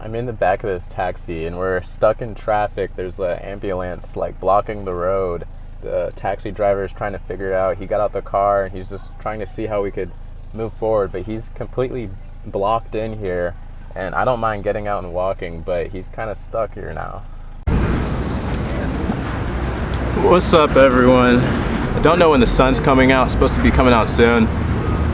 I'm in the back of this taxi and we're stuck in traffic. There's an ambulance like blocking the road. The taxi driver is trying to figure it out. He got out the car and he's just trying to see how we could move forward, but he's completely blocked in here, and I don't mind getting out and walking, but he's kind of stuck here now. What's up, everyone? I don't know when the sun's coming out. It's supposed to be coming out soon.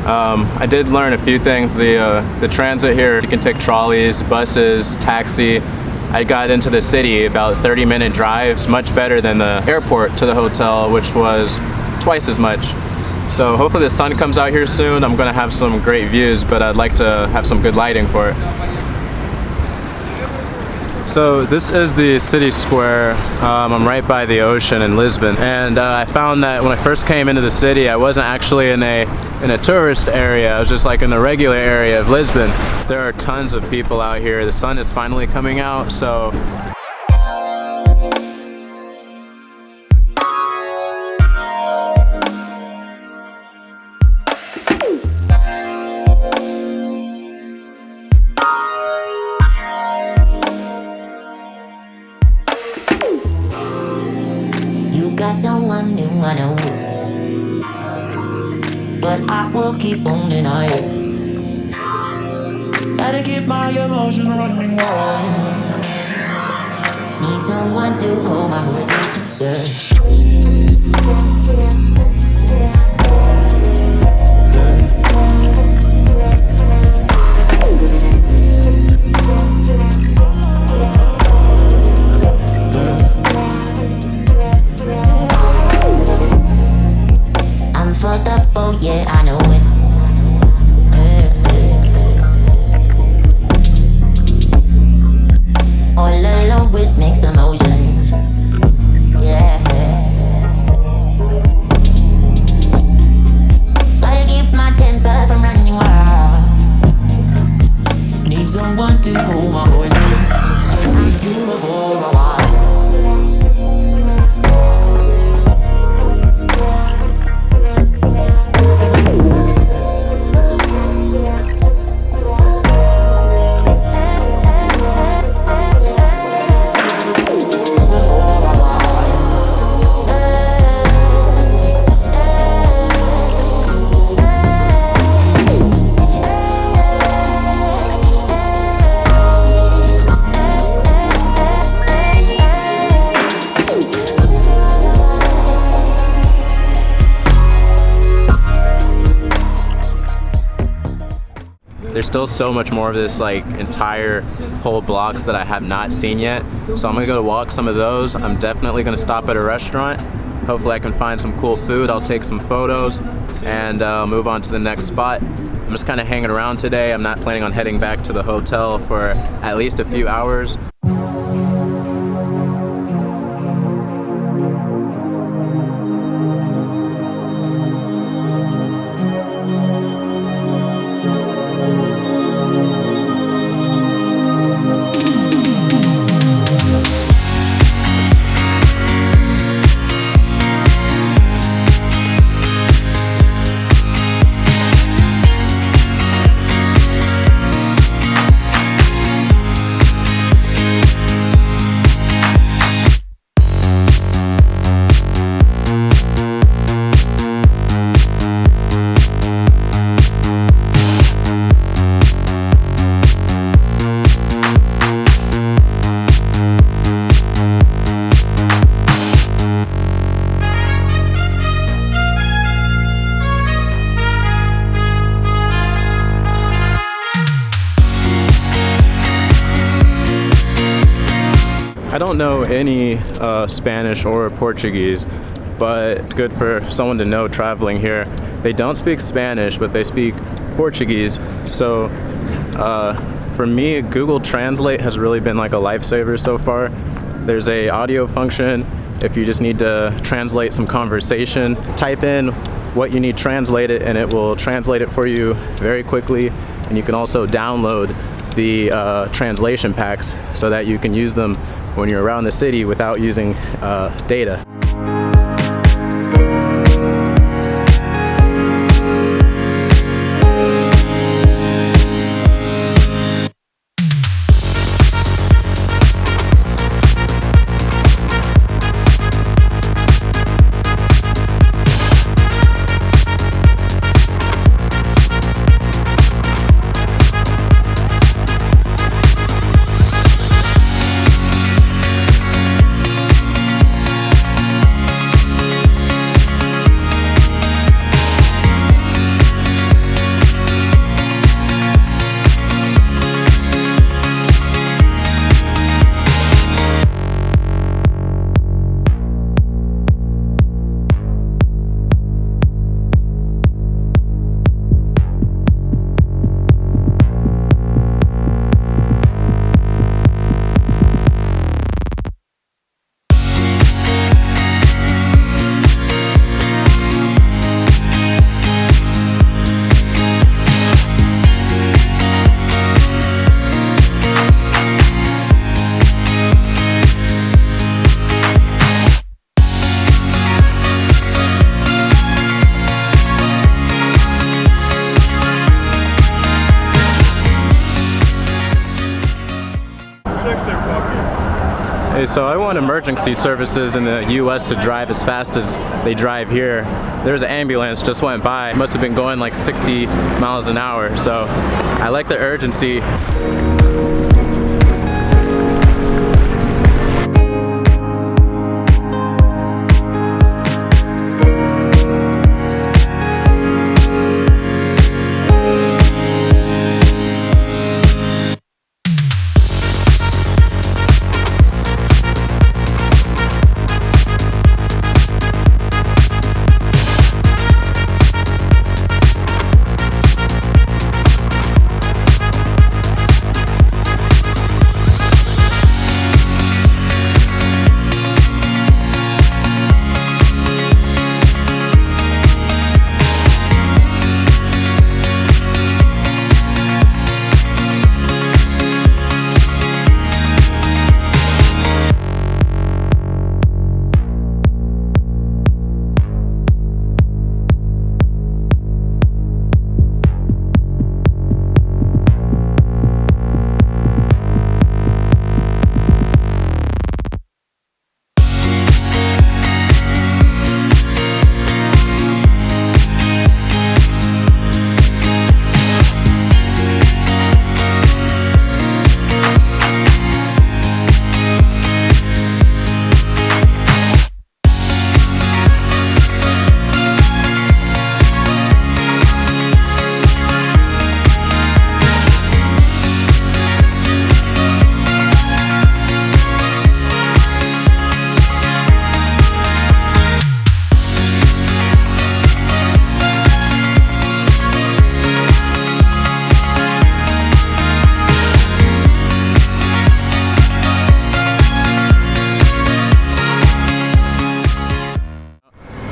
I did learn a few things. The transit here, you can take trolleys, buses, taxi. I got into the city about 30-minute drives, much better than the airport to the hotel, which was twice as much. So hopefully the sun comes out here soon. I'm gonna have some great views, but I'd like to have some good lighting for it. So this is the city square. I'm right by the ocean in Lisbon, and I found that when I first came into the city, I wasn't actually in a tourist area. I was just like in the regular area of Lisbon. There are tons of people out here. The sun is finally coming out, so got someone new, I know, but I will keep on denying. Gotta keep my emotions running wild. Need someone to hold my horses. Fucked up, oh yeah, I know it. All alone with mixed emotions. Yeah. Gotta keep my temper from running wild. Need someone to hold my voices. Need you for a while. There's still so much more of this like entire whole blocks that I have not seen yet. So I'm gonna go walk some of those. I'm definitely gonna stop at a restaurant. Hopefully I can find some cool food. I'll take some photos and move on to the next spot. I'm just kind of hanging around today. I'm not planning on heading back to the hotel for at least a few hours. I don't know any Spanish or Portuguese, but it's good for someone to know traveling here. They don't speak Spanish, but they speak Portuguese. So for me, Google Translate has really been like a lifesaver so far. There's a audio function. If you just need to translate some conversation, type in what you need translated and it will translate it for you very quickly. And you can also download the translation packs so that you can use them when you're around the city without using data. Hey, so I want emergency services in the US to drive as fast as they drive here. There's an ambulance just went by. Must have been going like 60 miles an hour. So I like the urgency.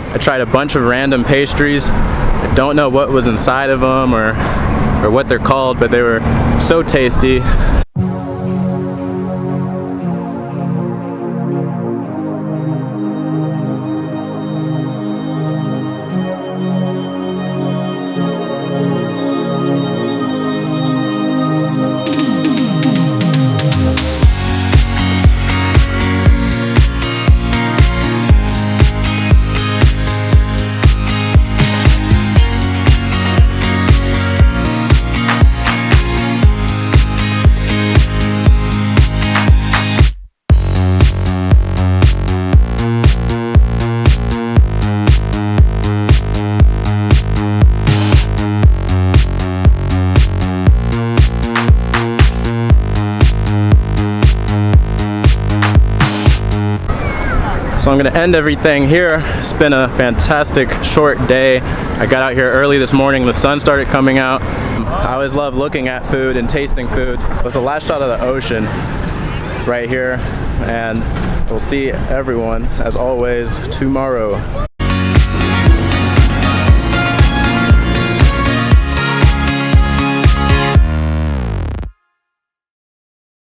I tried a bunch of random pastries. I don't know what was inside of them or what they're called, but they were so tasty. So I'm gonna end everything here. It's been a fantastic short day. I got out here early this morning. The sun started coming out. I always love looking at food and tasting food. It was the last shot of the ocean right here. And we'll see everyone, as always, tomorrow.